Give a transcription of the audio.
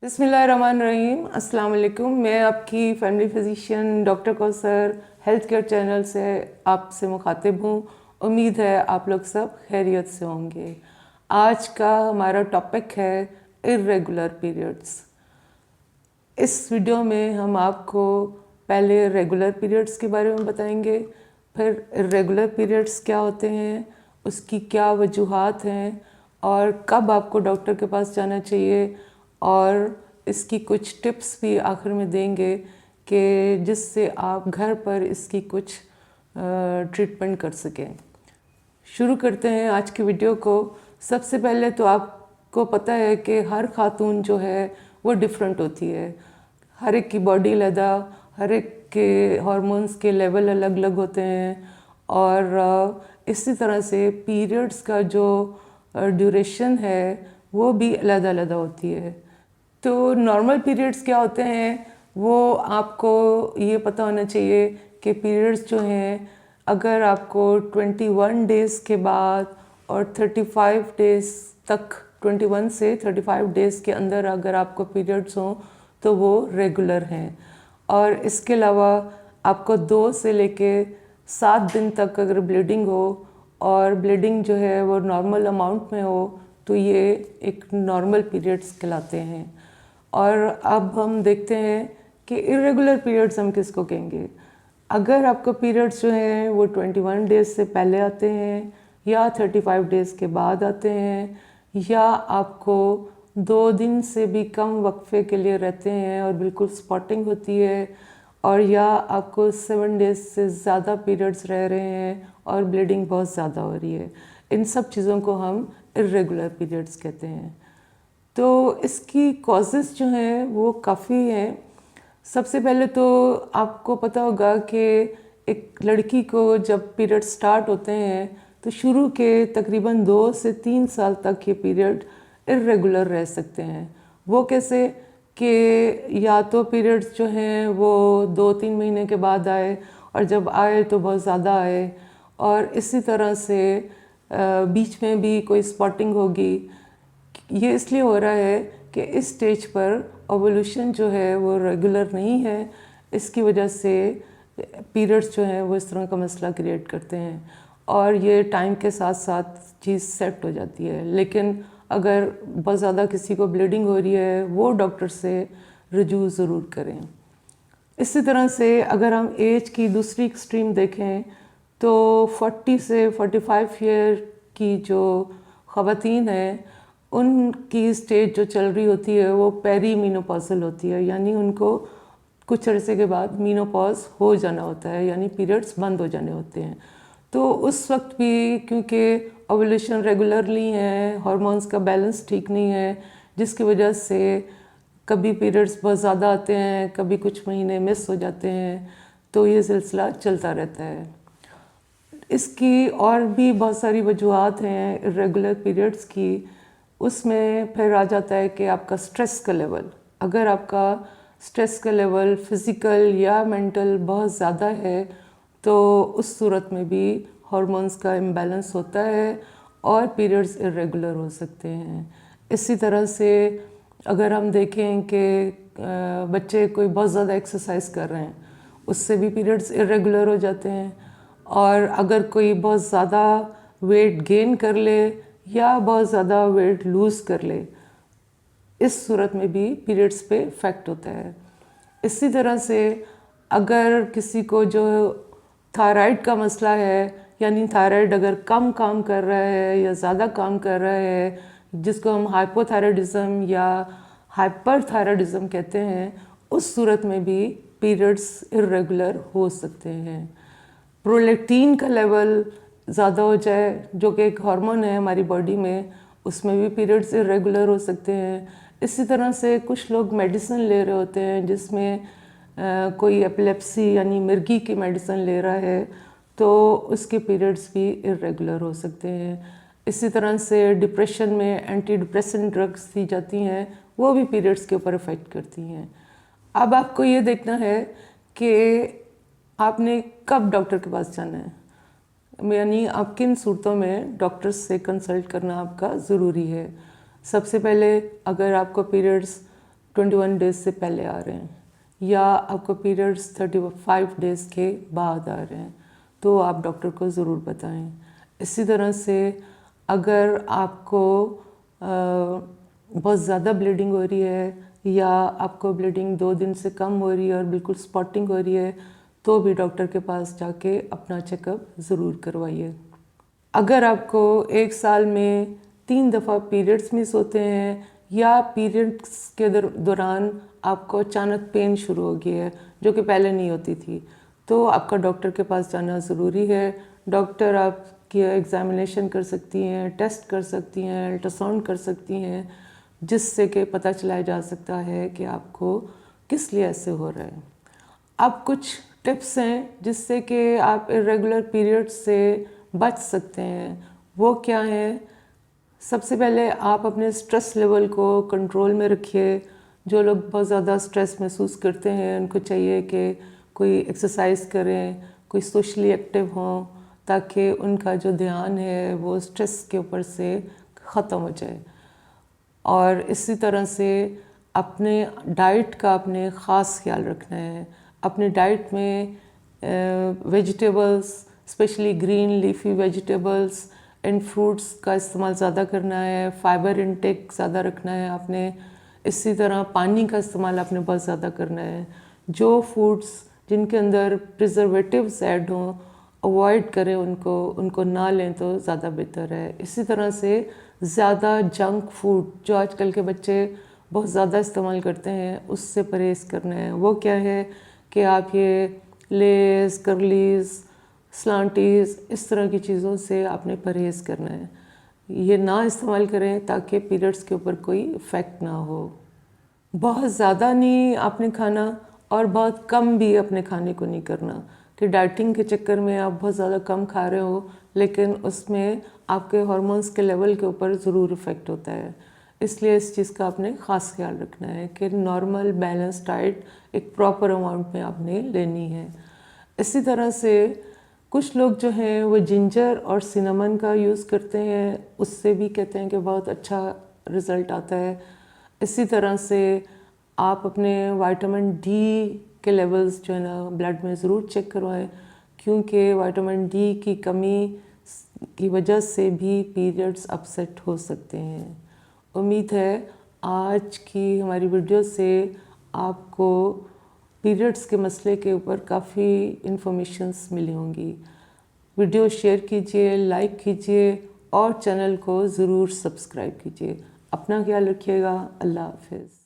बिस्मिल्लाहिर्रहमानिर्रहीम। अस्सलाम वालेकुम। मैं आपकी family physician doctor Kausar health care channel से आपसे मुखातिब हूँ। उम्मीद है आप लोग सब खैरियत से होंगे। आज का हमारा टॉपिक है इर्रेगुलर पीरियड्स। इस वीडियो में हम आपको पहले रेगुलर पीरियड्स के बारे में बताएंगे, फिर इर्रेगुलर पीरियड्स क्या होते हैं, उसकी क्या वजूहात हैं और कब आपको डॉक्टर के पास जाना चाहिए, और इसकी कुछ टिप्स भी आखिर में देंगे कि जिससे आप घर पर इसकी कुछ ट्रीटमेंट कर सकें। शुरू करते हैं आज की वीडियो को। सबसे पहले तो आपको पता है कि हर खातून जो है वो डिफरेंट होती है। हर एक की बॉडी अलग, हर एक के हार्मोन्स के लेवल अलग अलग होते हैं, और इसी तरह से पीरियड्स का जो ड्यूरेशन है वो भी अलग अलग होती है। तो नॉर्मल पीरियड्स क्या होते हैं वो आपको ये पता होना चाहिए कि पीरियड्स जो हैं, अगर आपको 21 डेज़ के बाद और 35 डेज़ तक, 21 से 35 डेज़ के अंदर अगर आपको पीरियड्स हों तो वो रेगुलर हैं। और इसके अलावा आपको 2 से लेके 7 दिन तक अगर ब्लीडिंग हो और ब्लीडिंग जो है वो नॉर्मल अमाउंट में हो तो ये एक नॉर्मल पीरियड्स कहलाते हैं। और अब हम देखते हैं कि इर्रेगुलर पीरियड्स हम किसको कहेंगे। अगर आपको पीरियड्स जो हैं वो 21 डेज़ से पहले आते हैं, या 35 डेज़ के बाद आते हैं, या आपको 2 दिन से भी कम वक्फे के लिए रहते हैं और बिल्कुल स्पॉटिंग होती है, और या आपको 7 डेज़ से ज़्यादा पीरियड्स रह रहे हैं और ब्लीडिंग बहुत ज़्यादा हो रही है, इन सब चीज़ों को हम इर्रेगुलर पीरियड्स कहते हैं। तो इसकी कॉजेज़ जो हैं वो काफ़ी हैं। सबसे पहले तो आपको पता होगा कि एक लड़की को जब पीरियड स्टार्ट होते हैं तो शुरू के तकरीबन 2 से 3 साल तक ये पीरियड इर्रेगुलर रह सकते हैं। वो कैसे कि या तो पीरियड्स जो हैं वो 2-3 महीने के बाद आए, और जब आए तो बहुत ज़्यादा आए, और इसी तरह से बीच में भी कोई स्पॉटिंग होगी। ये इसलिए हो रहा है कि इस स्टेज पर ओवुलेशन जो है वो रेगुलर नहीं है। इसकी वजह से पीरियड्स जो हैं वो इस तरह का मसला क्रिएट करते हैं, और ये टाइम के साथ साथ चीज़ सेट हो जाती है। लेकिन अगर बहुत ज़्यादा किसी को ब्लीडिंग हो रही है वो डॉक्टर से रजू ज़रूर करें। इसी तरह से अगर हम एज की दूसरी एक्सट्रीम देखें तो 40 से 45 ईयर की जो ख़वातीन हैं उनकी स्टेज जो चल रही होती है वो पेरी मीनोपॉज़ल होती है, यानी उनको कुछ अरसे के बाद मीनोपॉज हो जाना होता है, यानी पीरियड्स बंद हो जाने होते हैं। तो उस वक्त भी क्योंकि ओवुलेशन रेगुलरली है, हार्मोन्स का बैलेंस ठीक नहीं है, जिसकी वजह से कभी पीरियड्स बहुत ज़्यादा आते हैं, कभी कुछ महीने मिस हो जाते हैं, तो ये सिलसिला चलता रहता है। इसकी और भी बहुत सारी वजूहात हैं इर्रेगुलर पीरियड्स की। उसमें फिर आ जाता है कि आपका स्ट्रेस का लेवल, अगर आपका स्ट्रेस का लेवल फ़िज़िकल या मेंटल बहुत ज़्यादा है तो उस सूरत में भी हार्मोन्स का इम्बैलेंस होता है और पीरियड्स इर्रेगुलर हो सकते हैं। इसी तरह से अगर हम देखें कि बच्चे कोई बहुत ज़्यादा एक्सरसाइज कर रहे हैं, उससे भी पीरियड्स इर्रेगुलर हो जाते हैं। और अगर कोई बहुत ज़्यादा वेट गेन कर ले या बहुत ज़्यादा वेट लूज़ कर ले, इस सूरत में भी पीरियड्स पे इफ़ेक्ट होता है। इसी तरह से अगर किसी को जो थायराइड का मसला है, यानी थायराइड अगर कम काम कर रहा है या ज़्यादा काम कर रहा है, जिसको हम हाइपोथायराइडिज्म या हाइपरथायराइडिज्म कहते हैं, उस सूरत में भी पीरियड्स इर्रेगुलर हो सकते हैं। प्रोलैक्टिन का लेवल ज़्यादा हो जाए, जो कि एक हार्मोन है हमारी बॉडी में, उसमें भी पीरियड्स इर्रेगुलर हो सकते हैं। इसी तरह से कुछ लोग मेडिसिन ले रहे होते हैं जिसमें कोई एपिलेप्सी यानी मिर्गी की मेडिसिन ले रहा है, तो उसके पीरियड्स भी इर्रेगुलर हो सकते हैं। इसी तरह से डिप्रेशन में एंटी डिप्रेसेंट ड्रग्स दी जाती हैं, वो भी पीरियड्स के ऊपर इफ़ेक्ट करती हैं। अब आपको ये देखना है कि आपने कब डॉक्टर के पास जाना है, यानी आप किन सूरतों में डॉक्टर से कंसल्ट करना आपका ज़रूरी है। सबसे पहले अगर आपको पीरियड्स 21 डेज से पहले आ रहे हैं या आपको पीरियड्स 35 डेज़ के बाद आ रहे हैं तो आप डॉक्टर को ज़रूर बताएं। इसी तरह से अगर आपको बहुत ज़्यादा ब्लीडिंग हो रही है या आपको ब्लीडिंग 2 दिन से कम हो रही है और बिल्कुल स्पॉटिंग हो रही है तो भी डॉक्टर के पास जाके अपना चेकअप ज़रूर करवाइए। अगर आपको 1 साल में 3 दफ़ा पीरियड्स मिस होते हैं या पीरियड्स के दौरान आपको अचानक पेन शुरू हो गई है जो कि पहले नहीं होती थी तो आपका डॉक्टर के पास जाना ज़रूरी है। डॉक्टर आपकी एग्ज़ामिनेशन कर सकती हैं, टेस्ट कर सकती हैं, अल्ट्रासाउंड कर सकती हैं, जिससे कि पता चलाया जा सकता है कि आपको किस लिए ऐसे हो रहा है। अब कुछ टिप्स हैं जिससे कि आप इरेगुलर पीरियड से बच सकते हैं। वो क्या है? सबसे पहले आप अपने स्ट्रेस लेवल को कंट्रोल में रखिए। जो लोग बहुत ज़्यादा स्ट्रेस महसूस करते हैं उनको चाहिए कि कोई एक्सरसाइज करें, कोई सोशली एक्टिव हों ताकि उनका जो ध्यान है वो स्ट्रेस के ऊपर से ख़त्म हो जाए। और इसी तरह से अपने डाइट का आपने ख़ास ख्याल रखना है। अपने डाइट में vegetables, specially green leafy vegetables and fruits का इस्तेमाल ज़्यादा करना है। फाइबर इंटेक ज़्यादा रखना है आपने। इसी तरह पानी का इस्तेमाल आपने बहुत ज़्यादा करना है। जो फूड्स जिनके अंदर प्रिजर्वेटिव्स ऐड हों अवॉइड करें, उनको ना लें तो ज़्यादा बेहतर है। इसी तरह से ज़्यादा जंक फूड जो आजकल के बच्चे बहुत ज़्यादा इस्तेमाल करते हैं उससे परहेज़ करना है। वो क्या है कि आप ये लेस, कर्लीज़, स्लांटीज़ इस तरह की चीज़ों से आपने परहेज़ करना है। ये ना इस्तेमाल करें ताकि पीरियड्स के ऊपर कोई इफ़ेक्ट ना हो। बहुत ज़्यादा नहीं आपने खाना और बहुत कम भी अपने खाने को नहीं करना कि डाइटिंग के चक्कर में आप बहुत ज़्यादा कम खा रहे हो लेकिन उसमें आपके हार्मोन्स के लेवल के ऊपर ज़रूर इफ़ेक्ट होता है। इसलिए इस चीज़ का आपने ख़ास ख्याल रखना है कि नॉर्मल बैलेंस डाइट एक प्रॉपर अमाउंट में आपने लेनी है। इसी तरह से कुछ लोग जो हैं वो जिंजर और सिनेमन का यूज़ करते हैं, उससे भी कहते हैं कि बहुत अच्छा रिज़ल्ट आता है। इसी तरह से आप अपने विटामिन डी के लेवल्स जो है ना ब्लड में ज़रूर चेक करवाएं क्योंकि विटामिन डी की कमी की वजह से भी पीरियड्स अपसेट हो सकते हैं। उम्मीद है आज की हमारी वीडियो से आपको पीरियड्स के मसले के ऊपर काफ़ी इन्फॉर्मेशंस मिली होंगी। वीडियो शेयर कीजिए, लाइक कीजिए और चैनल को ज़रूर सब्सक्राइब कीजिए। अपना ख्याल रखिएगा। अल्लाह हाफ़िज़।